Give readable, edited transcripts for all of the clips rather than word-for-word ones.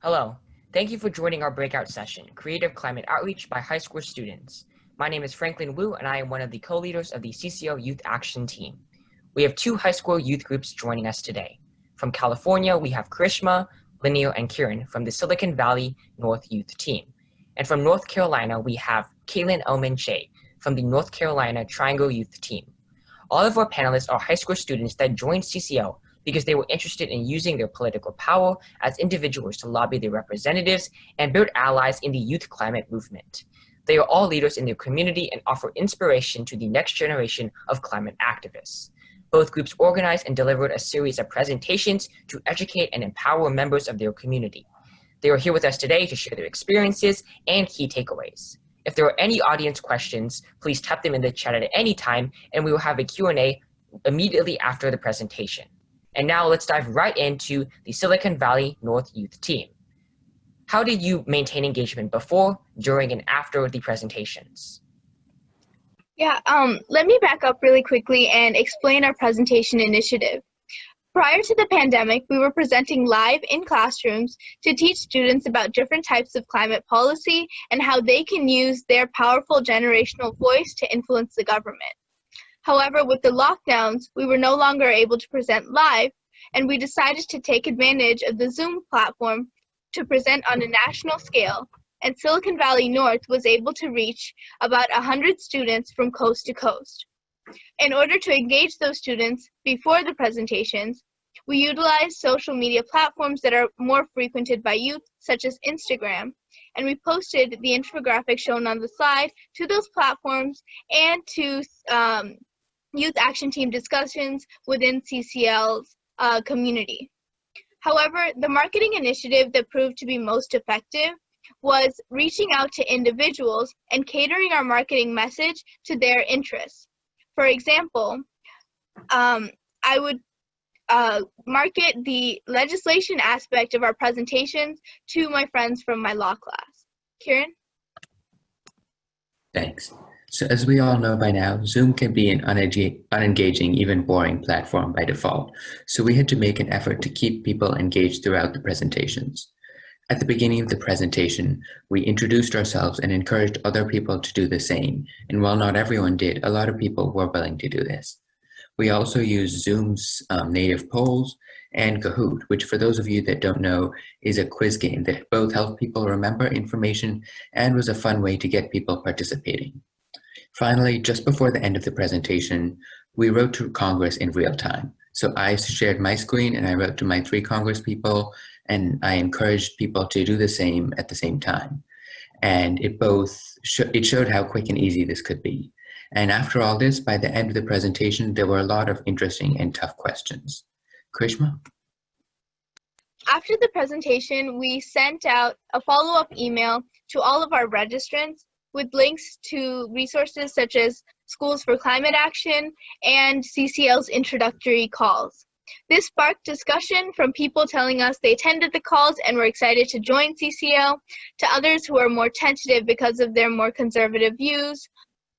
Hello, thank you for joining our breakout session, Creative Climate Outreach by High School Students. My name is Franklin Wu and I am one of the co-leaders of the CCO Youth Action Team. We have two high school youth groups joining us today. From California, we have Karishma, Linneo, and Kieran from the Silicon Valley North Youth Team. And from North Carolina, we have Kaylin Elman Shea from the North Carolina Triangle Youth Team. All of our panelists are high school students that joined CCO because they were interested in using their political power as individuals to lobby their representatives and build allies in the youth climate movement. They are all leaders in their community and offer inspiration to the next generation of climate activists. Both groups organized and delivered a series of presentations to educate and empower members of their community. They are here with us today to share their experiences and key takeaways. If there are any audience questions, please type them in the chat at any time, and we will have a Q&A immediately after the presentation. And now let's dive right into the Silicon Valley North Youth Team. How did you maintain engagement before, during, and after the presentations? Yeah, let me back up really quickly and explain our presentation initiative. Prior to the pandemic, we were presenting live in classrooms to teach students about different types of climate policy and how they can use their powerful generational voice to influence the government. However, with the lockdowns, we were no longer able to present live, and we decided to take advantage of the Zoom platform to present on a national scale, and Silicon Valley North was able to reach about 100 students from coast to coast. In order to engage those students before the presentations, we utilized social media platforms that are more frequented by youth, such as Instagram, and we posted the infographic shown on the slide to those platforms and to Youth Action Team discussions within CCL's community. However, the marketing initiative that proved to be most effective was reaching out to individuals and catering our marketing message to their interests. For example, I would market the legislation aspect of our presentations to my friends from my law class. Kieran? Thanks. So as we all know by now, Zoom can be an unengaging, even boring platform by default. So we had to make an effort to keep people engaged throughout the presentations. At the beginning of the presentation, we introduced ourselves and encouraged other people to do the same. And while not everyone did, a lot of people were willing to do this. We also used Zoom's native polls and Kahoot, which for those of you that don't know, is a quiz game that both helped people remember information and was a fun way to get people participating. Finally, just before the end of the presentation, we wrote to Congress in real time. So I shared my screen and I wrote to my 3 Congress people, and I encouraged people to do the same at the same time. And it showed how quick and easy this could be. And after all this, by the end of the presentation, there were a lot of interesting and tough questions. Karishma? After the presentation, we sent out a follow-up email to all of our registrants with links to resources such as Schools for Climate Action and CCL's introductory calls. This sparked discussion from people telling us they attended the calls and were excited to join CCL, to others who are more tentative because of their more conservative views,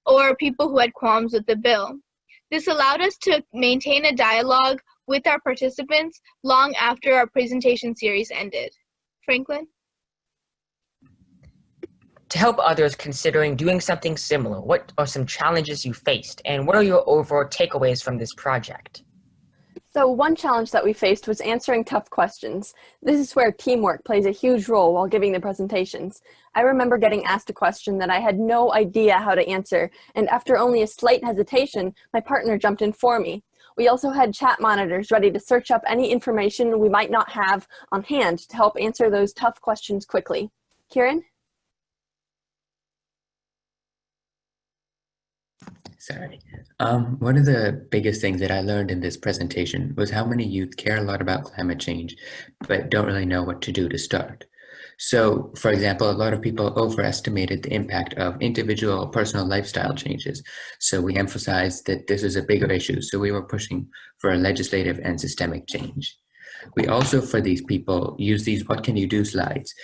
or people who had qualms with the bill. This allowed us to maintain a dialogue with our participants long after our presentation series ended. Franklin? To help others considering doing something similar, what are some challenges you faced, and what are your overall takeaways from this project? So one challenge that we faced was answering tough questions. This is where teamwork plays a huge role while giving the presentations. I remember getting asked a question that I had no idea how to answer, and after only a slight hesitation, my partner jumped in for me. We also had chat monitors ready to search up any information we might not have on hand to help answer those tough questions quickly. Kieran? Sorry. One of the biggest things that I learned in this presentation was how many youth care a lot about climate change, but don't really know what to do to start. So, for example, a lot of people overestimated the impact of individual personal lifestyle changes. So we emphasized that this is a bigger issue. So we were pushing for a legislative and systemic change. We also, for these people, use these what can you do slides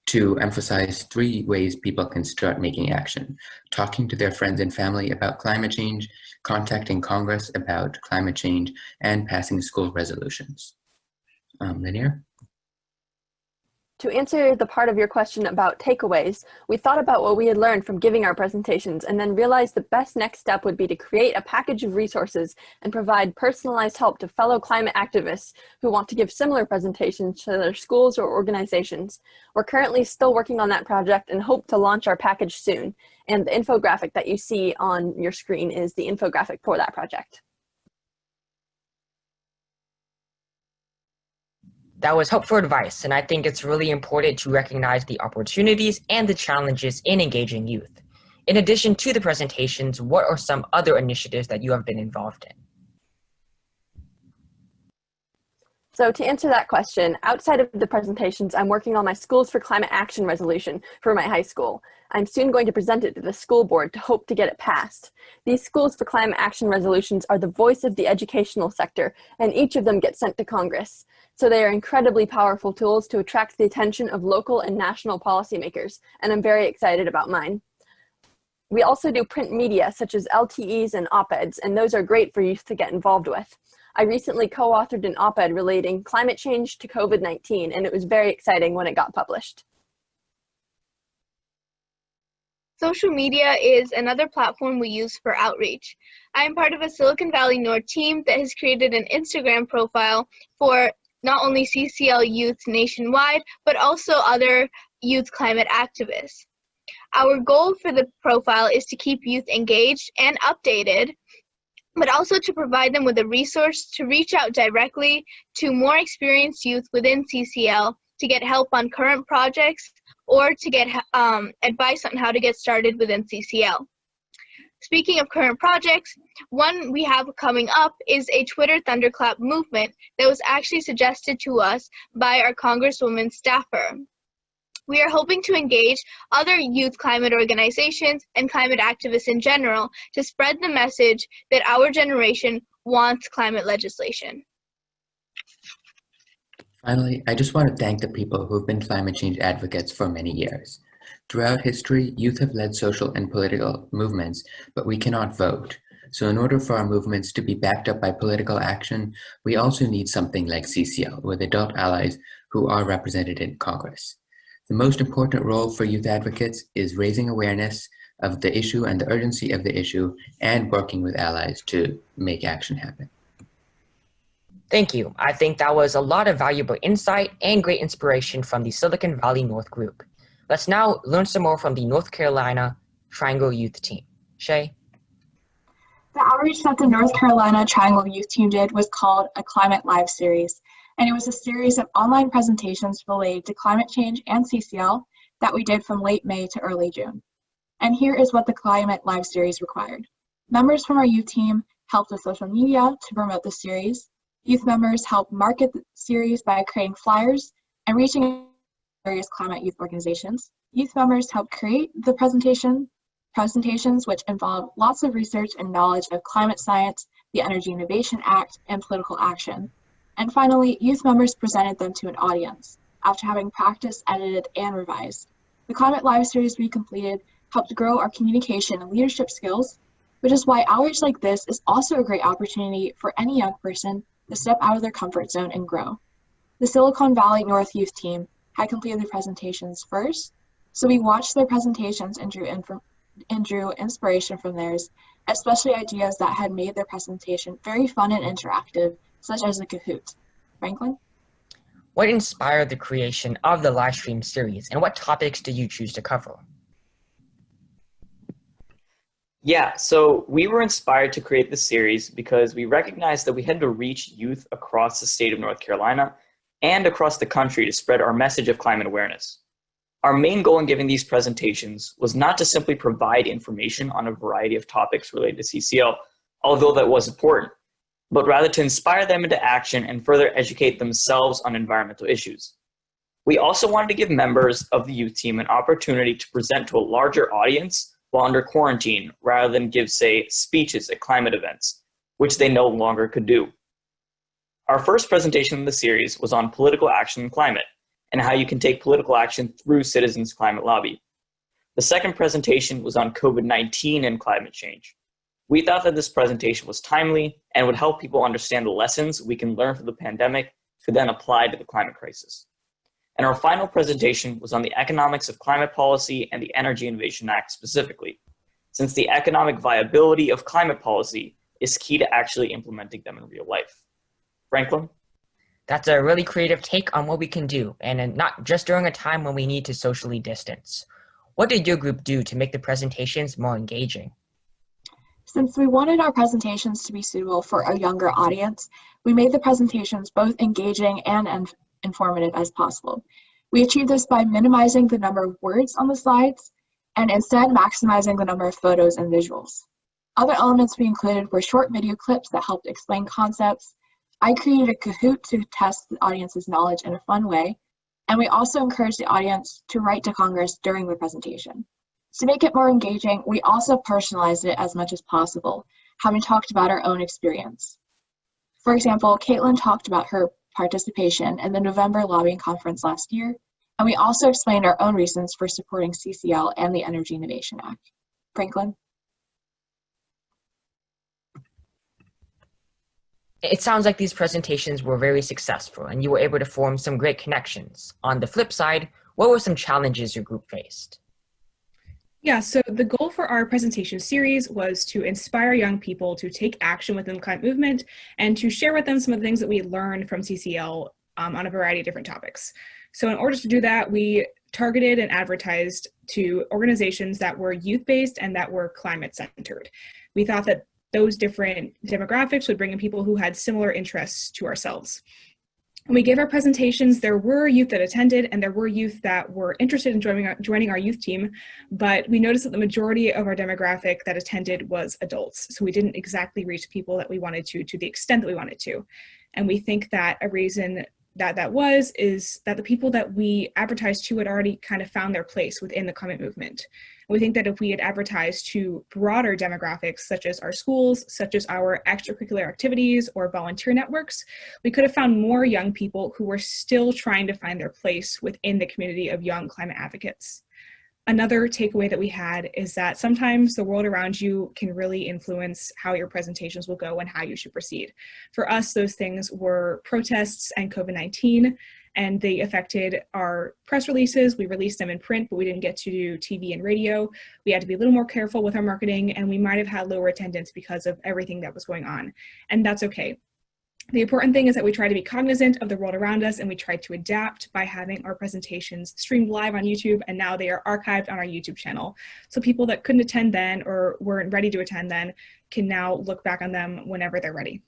to emphasize 3 ways people can start making action: talking to their friends and family about climate change, contacting Congress about climate change, and passing school resolutions. Linneo? To answer the part of your question about takeaways, we thought about what we had learned from giving our presentations and then realized the best next step would be to create a package of resources and provide personalized help to fellow climate activists who want to give similar presentations to their schools or organizations. We're currently still working on that project and hope to launch our package soon. And the infographic that you see on your screen is the infographic for that project. That was helpful advice, and I think it's really important to recognize the opportunities and the challenges in engaging youth. In addition to the presentations, what are some other initiatives that you have been involved in? So to answer that question, outside of the presentations, I'm working on my Schools for Climate Action resolution for my high school. I'm soon going to present it to the school board to hope to get it passed. These Schools for Climate Action resolutions are the voice of the educational sector, and each of them gets sent to Congress. So they are incredibly powerful tools to attract the attention of local and national policymakers, and I'm very excited about mine. We also do print media such as LTEs and op-eds, and those are great for youth to get involved with. I recently co-authored an op-ed relating climate change to COVID-19, and it was very exciting when it got published. Social media is another platform we use for outreach. I am part of a Silicon Valley North team that has created an Instagram profile for not only CCL youth nationwide, but also other youth climate activists. Our goal for the profile is to keep youth engaged and updated, but also to provide them with a resource to reach out directly to more experienced youth within CCL to get help on current projects or to get advice on how to get started within CCL. Speaking of current projects, one we have coming up is a Twitter Thunderclap movement that was actually suggested to us by our Congresswoman staffer. We are hoping to engage other youth climate organizations and climate activists in general to spread the message that our generation wants climate legislation. Finally, I just want to thank the people who have been climate change advocates for many years. Throughout history, youth have led social and political movements, but we cannot vote. So in order for our movements to be backed up by political action, we also need something like CCL, with adult allies who are represented in Congress. The most important role for youth advocates is raising awareness of the issue and the urgency of the issue and working with allies to make action happen. Thank you. I think that was a lot of valuable insight and great inspiration from the Silicon Valley North group. Let's now learn some more from the North Carolina Triangle Youth team. Shay? The outreach that the North Carolina Triangle Youth team did was called a Climate Live series, and it was a series of online presentations related to climate change and CCL that we did from late May to early June. And here is what the Climate Live series required. Members from our youth team helped with social media to promote the series. Youth members helped market the series by creating flyers and reaching various climate youth organizations. Youth members helped create the presentations, which involve lots of research and knowledge of climate science, the Energy Innovation Act, and political action. And finally, youth members presented them to an audience after having practiced, edited, and revised. The Climate Live series we completed helped grow our communication and leadership skills, which is why outreach like this is also a great opportunity for any young person to step out of their comfort zone and grow. The Silicon Valley North Youth team had completed their presentations first, so we watched their presentations and drew inspiration from theirs, especially ideas that had made their presentation very fun and interactive, such as the Kahoot. Franklin? What inspired the creation of the live stream series, and what topics did you choose to cover? Yeah, so we were inspired to create this series because we recognized that we had to reach youth across the state of North Carolina and across the country to spread our message of climate awareness. Our main goal in giving these presentations was not to simply provide information on a variety of topics related to CCL, although that was important, but rather to inspire them into action and further educate themselves on environmental issues. We also wanted to give members of the youth team an opportunity to present to a larger audience while under quarantine, rather than give, say, speeches at climate events, which they no longer could do. Our first presentation in the series was on political action and climate, and how you can take political action through Citizens Climate Lobby. The second presentation was on COVID-19 and climate change. We thought that this presentation was timely and would help people understand the lessons we can learn from the pandemic to then apply to the climate crisis. And our final presentation was on the economics of climate policy and the Energy Innovation Act specifically, since the economic viability of climate policy is key to actually implementing them in real life. Franklin? That's a really creative take on what we can do, and not just during a time when we need to socially distance. What did your group do to make the presentations more engaging? Since we wanted our presentations to be suitable for a younger audience, we made the presentations both engaging and informative as possible. We achieved this by minimizing the number of words on the slides and instead maximizing the number of photos and visuals. Other elements we included were short video clips that helped explain concepts. I created a Kahoot to test the audience's knowledge in a fun way, and we also encouraged the audience to write to Congress during the presentation. To make it more engaging, we also personalized it as much as possible, having talked about our own experience. For example, Caitlin talked about her participation in the November lobbying conference last year, and we also explained our own reasons for supporting CCL and the Energy Innovation Act. Franklin? It sounds like these presentations were very successful and you were able to form some great connections. On the flip side, what were some challenges your group faced? Yeah, so the goal for our presentation series was to inspire young people to take action within the climate movement and to share with them some of the things that we learned from CCL on a variety of different topics. So in order to do that, we targeted and advertised to organizations that were youth-based and that were climate-centered. We thought that those different demographics would bring in people who had similar interests to ourselves. When we gave our presentations, there were youth that attended and there were youth that were interested in joining our youth team, but we noticed that the majority of our demographic that attended was adults. So we didn't exactly reach people that we wanted to the extent that we wanted to. And we think that a reason that is that the people that we advertised to had already kind of found their place within the climate movement. We think that if we had advertised to broader demographics, such as our schools, such as our extracurricular activities or volunteer networks, we could have found more young people who were still trying to find their place within the community of young climate advocates. Another takeaway that we had is that sometimes the world around you can really influence how your presentations will go and how you should proceed. For us, those things were protests and COVID-19, and they affected our press releases. We released them in print, but we didn't get to do TV and radio. We had to be a little more careful with our marketing, and we might have had lower attendance because of everything that was going on, and that's okay. The important thing is that we try to be cognizant of the world around us, and we try to adapt by having our presentations streamed live on YouTube, and now they are archived on our YouTube channel. So people that couldn't attend then or weren't ready to attend then can now look back on them whenever they're ready.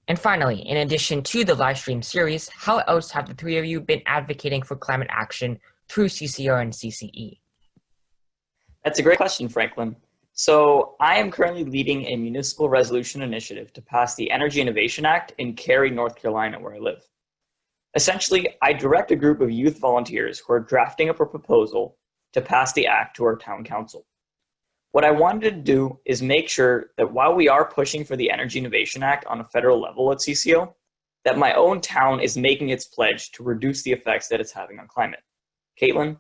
And finally, in addition to the live stream series, how else have the three of you been advocating for climate action through CCR and CCE? That's a great question, Franklin. So I am currently leading a municipal resolution initiative to pass the Energy Innovation Act in Cary, North Carolina, where I live. Essentially, I direct a group of youth volunteers who are drafting up a proposal to pass the act to our town council. What I wanted to do is make sure that while we are pushing for the Energy Innovation Act on a federal level at CCO, that my own town is making its pledge to reduce the effects that it's having on climate. Caitlin?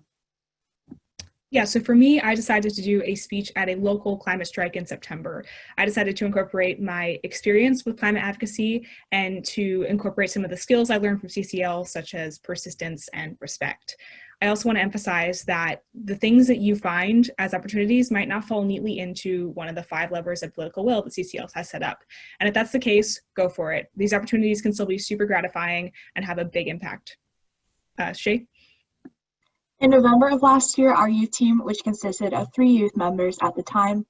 Yeah, so for me, I decided to do a speech at a local climate strike in September. I decided to incorporate my experience with climate advocacy and to incorporate some of the skills I learned from CCL, such as persistence and respect. I also want to emphasize that the things that you find as opportunities might not fall neatly into one of the 5 levers of political will that CCL has set up. And if that's the case, go for it. These opportunities can still be super gratifying and have a big impact. Shay? In November of last year, our youth team, which consisted of 3 youth members at the time,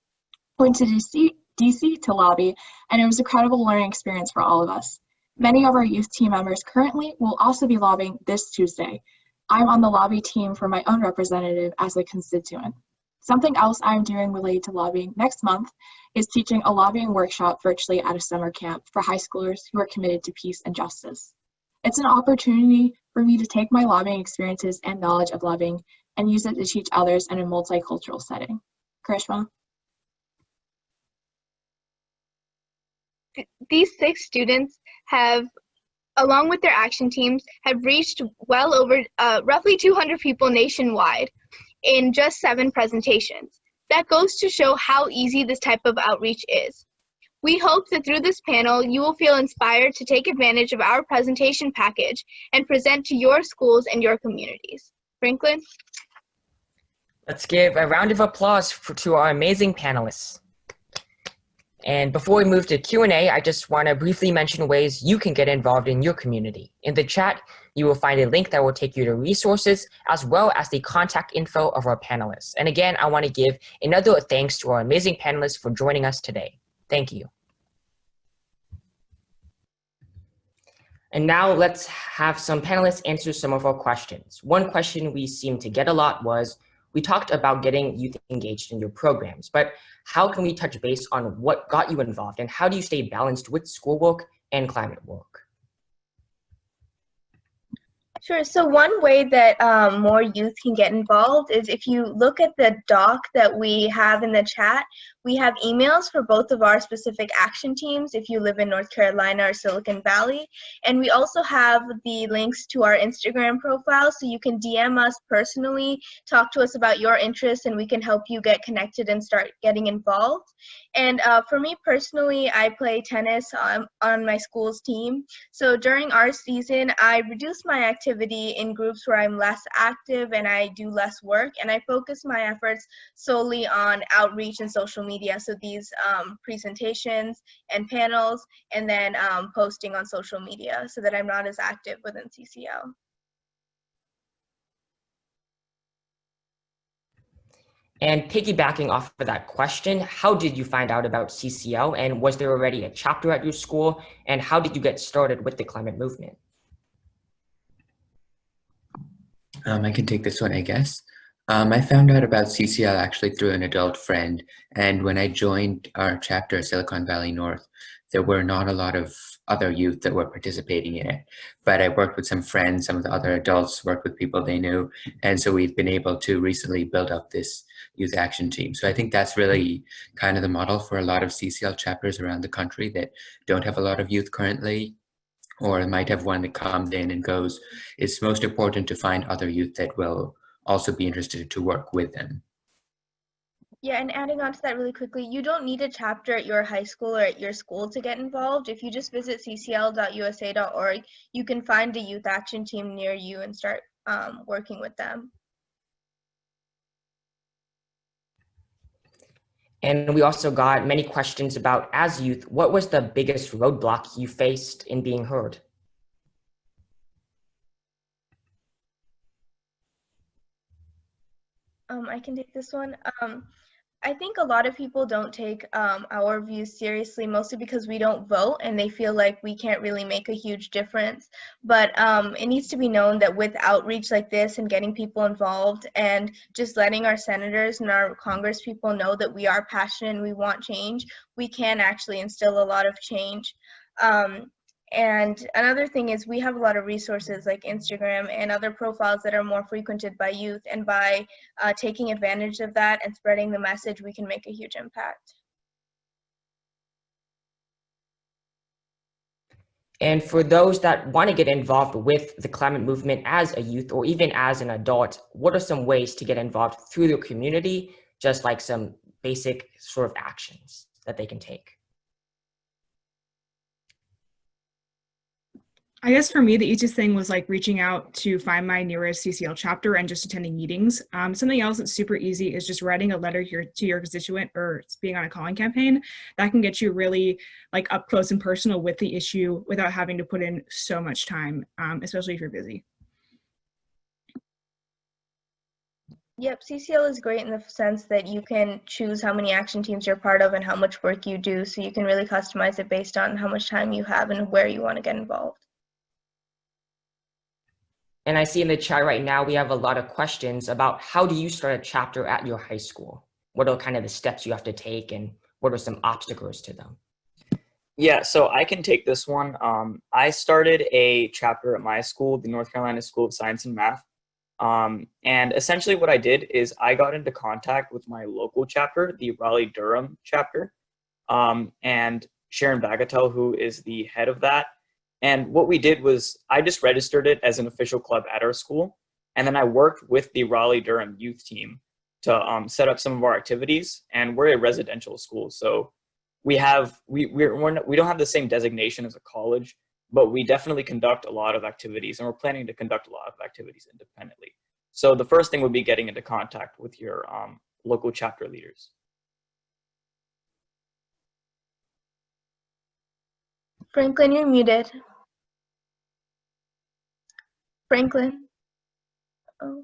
went to DC to lobby, and it was a credible learning experience for all of us. Many of our youth team members currently will also be lobbying this Tuesday. I'm on the lobby team for my own representative as a constituent. Something else I'm doing related to lobbying next month is teaching a lobbying workshop virtually at a summer camp for high schoolers who are committed to peace and justice. It's an opportunity for me to take my lobbying experiences and knowledge of lobbying and use it to teach others in a multicultural setting. Karishma? These 6 students have, along with their action teams, have reached well over roughly 200 people nationwide in just 7 presentations. That goes to show how easy this type of outreach is. We hope that through this panel, you will feel inspired to take advantage of our presentation package and present to your schools and your communities. Franklin? Let's give a round of applause to our amazing panelists. And before we move to Q&A, I just want to briefly mention ways you can get involved in your community. In the chat, you will find a link that will take you to resources as well as the contact info of our panelists. And again, I want to give another thanks to our amazing panelists for joining us today. Thank you. And now let's have some panelists answer some of our questions. One question we seem to get a lot was, we talked about getting youth engaged in your programs, but how can we touch base on what got you involved and how do you stay balanced with schoolwork and climate work? Sure. So one way that more youth can get involved is if you look at the doc that we have in the chat, we have emails for both of our specific action teams if you live in North Carolina or Silicon Valley. And we also have the links to our Instagram profile, so you can DM us personally, talk to us about your interests, and we can help you get connected and start getting involved. And for me personally, I play tennis on my school's team. So during our season, I reduce my activity in groups where I'm less active and I do less work, and I focus my efforts solely on outreach and social media. So these presentations and panels, and then posting on social media so that I'm not as active within CCL. And piggybacking off of that question, how did you find out about CCL, and was there already a chapter at your school, and how did you get started with the climate movement? I can take this one, I guess. I found out about CCL actually through an adult friend, and when I joined our chapter, Silicon Valley North, there were not a lot of other youth that were participating in it. But I worked with some friends, some of the other adults worked with people they knew, and so we've been able to recently build up this youth action team. So I think that's really kind of the model for a lot of CCL chapters around the country that don't have a lot of youth currently, or might have one that comes in and goes. It's most important to find other youth that will also be interested to work with them. Yeah, and adding on to that really quickly, you don't need a chapter at your high school or at your school to get involved. If you just visit ccl.usa.org, you can find a youth action team near you and start working with them. And we also got many questions about, as youth, what was the biggest roadblock you faced in being heard? I can take this one. I think a lot of people don't take our views seriously, mostly because we don't vote and they feel like we can't really make a huge difference. But it needs to be known that with outreach like this and getting people involved and just letting our senators and our Congress people know that we are passionate and we want change, we can actually instill a lot of change. And another thing is we have a lot of resources like Instagram and other profiles that are more frequented by youth, and by taking advantage of that and spreading the message, we can make a huge impact. And for those that want to get involved with the climate movement as a youth or even as an adult, what are some ways to get involved through their community, just like some basic sort of actions that they can take? I guess for me, the easiest thing was like reaching out to find my nearest CCL chapter and just attending meetings. Something else that's super easy is just writing a letter to your constituent or being on a calling campaign. That can get you really like up close and personal with the issue without having to put in so much time, especially if you're busy. Yep, CCL is great in the sense that you can choose how many action teams you're part of and how much work you do, so you can really customize it based on how much time you have and where you want to get involved. And I see in the chat right now, we have a lot of questions about how do you start a chapter at your high school? What are kind of the steps you have to take, and what are some obstacles to them? Yeah, so I can take this one. I started a chapter at my school, the North Carolina School of Science and Math. And essentially what I did is I got into contact with my local chapter, the Raleigh-Durham chapter, and Sharon Bagatelle, who is the head of that. And what we did was I just registered it as an official club at our school. And then I worked with the Raleigh-Durham youth team to set up some of our activities. And we're a residential school, so we don't have the same designation as a college, but we definitely conduct a lot of activities, and we're planning to conduct a lot of activities independently. So the first thing would be getting into contact with your local chapter leaders. Franklin, you're muted. Franklin. Oh.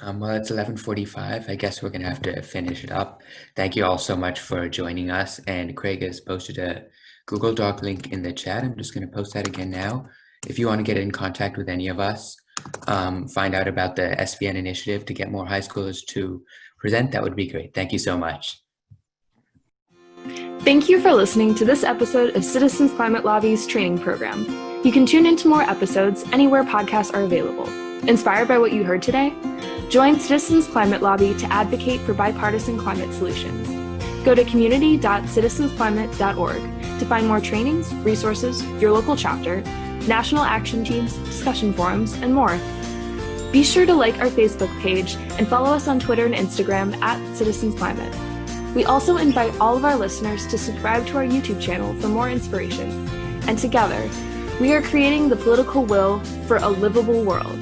Well, it's 11:45. I guess we're going to have to finish it up. Thank you all so much for joining us. And Craig has posted a Google Doc link in the chat. I'm just going to post that again now. If you want to get in contact with any of us, find out about the SVN initiative to get more high schoolers to present, that would be great. Thank you so much. Thank you for listening to this episode of Citizens Climate Lobby's training program. You can tune into more episodes anywhere podcasts are available. Inspired by what you heard today? Join Citizens Climate Lobby to advocate for bipartisan climate solutions. Go to community.citizensclimate.org to find more trainings, resources, your local chapter, national action teams, discussion forums, and more. Be sure to like our Facebook page and follow us on Twitter and Instagram @CitizensClimate. We also invite all of our listeners to subscribe to our YouTube channel for more inspiration. And together, we are creating the political will for a livable world.